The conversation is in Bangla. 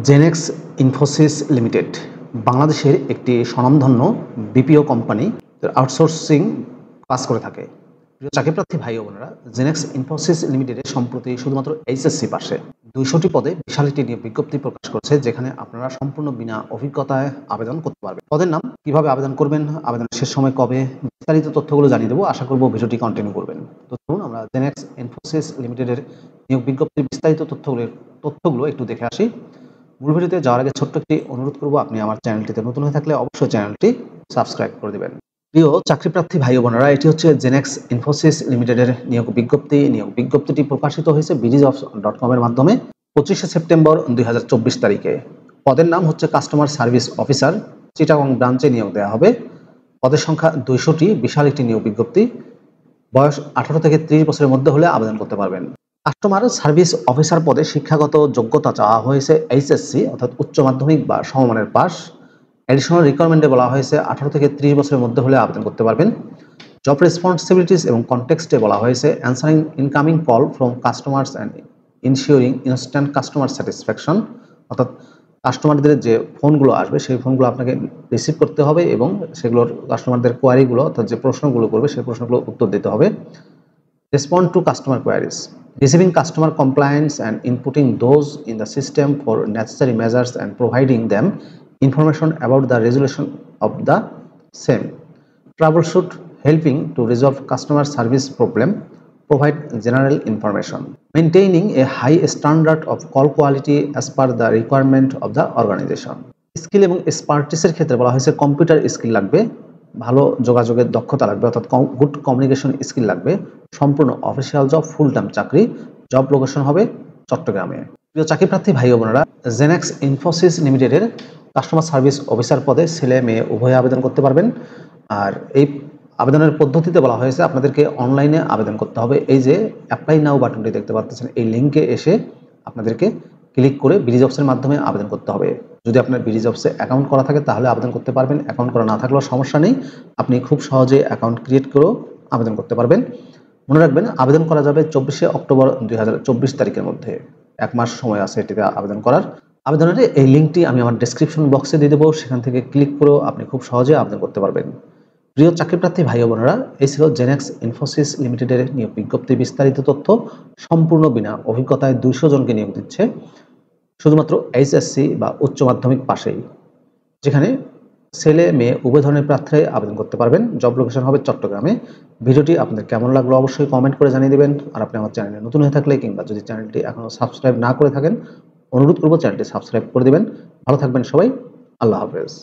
জেনেক্স ইনফোসিস লিমিটেড বাংলাদেশের একটি স্বনামধন্য বিপিও কোম্পানি আউটসোর্সিং কাজ করে থাকে। প্রিয় চাকরিপ্রার্থী ভাই ও বোনেরা, জেনেক্স ইনফোসিস লিমিটেডের সম্প্রতি শুধুমাত্র এইচএসসি পাশে 200টি পদে বিশাল একটি নিয়োগ বিজ্ঞপ্তি প্রকাশ করছে, যেখানে আপনারা সম্পূর্ণ বিনা অভিজ্ঞতায় আবেদন করতে পারবেন। পদের নাম, কিভাবে আবেদন করবেন, আবেদনের শেষ সময় কবে, বিস্তারিত তথ্যগুলো জানিয়ে দেবো। আশা করব ভিডিওটি কন্টিনিউ করবেন। তো চলুন আমরা জেনেক্স ইনফোসিস লিমিটেডের নিয়োগ বিজ্ঞপ্তির বিস্তারিত তথ্যগুলো একটু দেখে আসি। মূল ভিডিওতে যাওয়ার আগে ছোট্ট একটি অনুরোধ করব, আপনি আমার চ্যানেলটিতে নতুন হয়ে থাকলে অবশ্যই চ্যানেলটি সাবস্ক্রাইব করে দেবেন। প্রিয় চাকরিপ্রার্থী ভাই ও বোনেরা, এটি হচ্ছে জেনেক্স ইনফোসিস লিমিটেডের নিয়োগ বিজ্ঞপ্তি। নিয়োগ বিজ্ঞপ্তিটি প্রকাশিত হয়েছে BDjobs.com এর মাধ্যমে 25শে সেপ্টেম্বর 2024 তারিখে। পদের নাম হচ্ছে কাস্টমার সার্ভিস অফিসার। চিটাগং ব্রাঞ্চে নিয়োগ দেওয়া হবে। পদের সংখ্যা 200টি, বিশাল একটি নিয়োগ বিজ্ঞপ্তি। বয়স 18 থেকে 30 বছরের মধ্যে হলে আবেদন করতে পারবেন। কাস্টমার সার্ভিস অফিসার পদে শিক্ষাগত যোগ্যতা চাওয়া হয়েছে এইচএসসি অর্থাৎ উচ্চ মাধ্যমিক বা সমমানের পাস। অ্যাডিশনাল রিকোয়ারমেন্টে বলা হয়েছে 18 থেকে 30 বছরের মধ্যে হলে আবেদন করতে পারবেন। জব রেসপন্সিবিলিটিস এবং কনটেক্সটে বলা হয়েছে answering incoming call from customers and ensuring instant customer satisfaction, অর্থাৎ কাস্টমারদের যে ফোনগুলো আসবে সেই ফোনগুলো আপনাকে রিসিভ করতে হবে এবং সেগুলোর কাস্টমারদের কোয়ারিগুলো অর্থাৎ যে প্রশ্নগুলো করবে সেই প্রশ্নগুলো উত্তর দিতে হবে। Respond to customer queries. Receiving customer complaints and inputting those in the system for necessary measures and providing them information about the resolution of the same. Troubleshoot, helping to resolve customer service problem. Provide general information. Maintaining a high standard of call quality as per the requirement of the organization. Skill এবং এক্সপার্টিসের ক্ষেত্রে বলা হয়েছে কম্পিউটার স্কিল লাগবে, ভালো যোগাযোগের দক্ষতা লাগবে অর্থাৎ গুড কমিউনিকেশন স্কিল লাগবে। সম্পূর্ণ অফিসিয়াল জব, ফুল টাইম চাকরি। জব লোকেশন হবে চট্টগ্রামে। প্রিয় চাকরিপ্রার্থী ভাই ও বোনেরা, জেনেক্স ইনফোসিস লিমিটেডের কাস্টমার সার্ভিস অফিসার পদে ছেলে মেয়ে উভয়ে আবেদন করতে পারবেন। আর এই আবেদনের পদ্ধতিতে বলা হয়েছে আপনাদেরকে অনলাইনে আবেদন করতে হবে। এই যে অ্যাপ্লাই নাও বাটনটি দেখতে পাচ্ছেন, এই লিঙ্কে এসে আপনাদেরকে ক্লিক করে BDjobs-এর মাধ্যমে আবেদন করতে হবে। যদি আপনার BDjobs-এ অ্যাকাউন্ট করা থাকে তাহলে আবেদন করতে পারবেন, অ্যাকাউন্ট করা না থাকলেও সমস্যা নেই, আপনি খুব সহজে অ্যাকাউন্ট ক্রিয়েট করেও আবেদন করতে পারবেন। মনে রাখবেন, আবেদন করা যাবে 24শে অক্টোবর 2024 তারিখের মধ্যে। 1 মাস সময় আছে এটিতে আবেদন করার। আবেদনের এই লিঙ্কটি আমি আমার ডেসক্রিপশন বক্সে দিয়ে দেবো, সেখান থেকে ক্লিক করেও আপনি খুব সহজে আবেদন করতে পারবেন। প্রিয় চাকরিপ্রার্থী ভাই ও বোনেরা, এই ছিল জেনেক্স ইনফোসিস লিমিটেডের নিয়োগ বিজ্ঞপ্তি বিস্তারিত তথ্য। সম্পূর্ণ বিনা অভিজ্ঞতায় 200 জনকে নিয়োগ দিচ্ছে, শুধুমাত্র এইচএসসি বা উচ্চ মাধ্যমিক পাশেই, যেখানে ছেলে মেয়ে উভয় ধরনের প্রার্থী আবেদন করতে পারবেন। জব লোকেশন হবে চট্টগ্রামে। ভিডিওটি আপনাদের কেমন লাগলো অবশ্যই কমেন্ট করে জানিয়ে দেবেন। আর আপনি আমার চ্যানেলে নতুন হয়ে থাকলে কিংবা যদি চ্যানেলটি এখনও সাবস্ক্রাইব না করে থাকেন, অনুরোধ করব চ্যানেলটি সাবস্ক্রাইব করে দেবেন। ভালো থাকবেন সবাই। আল্লাহ হাফেজ।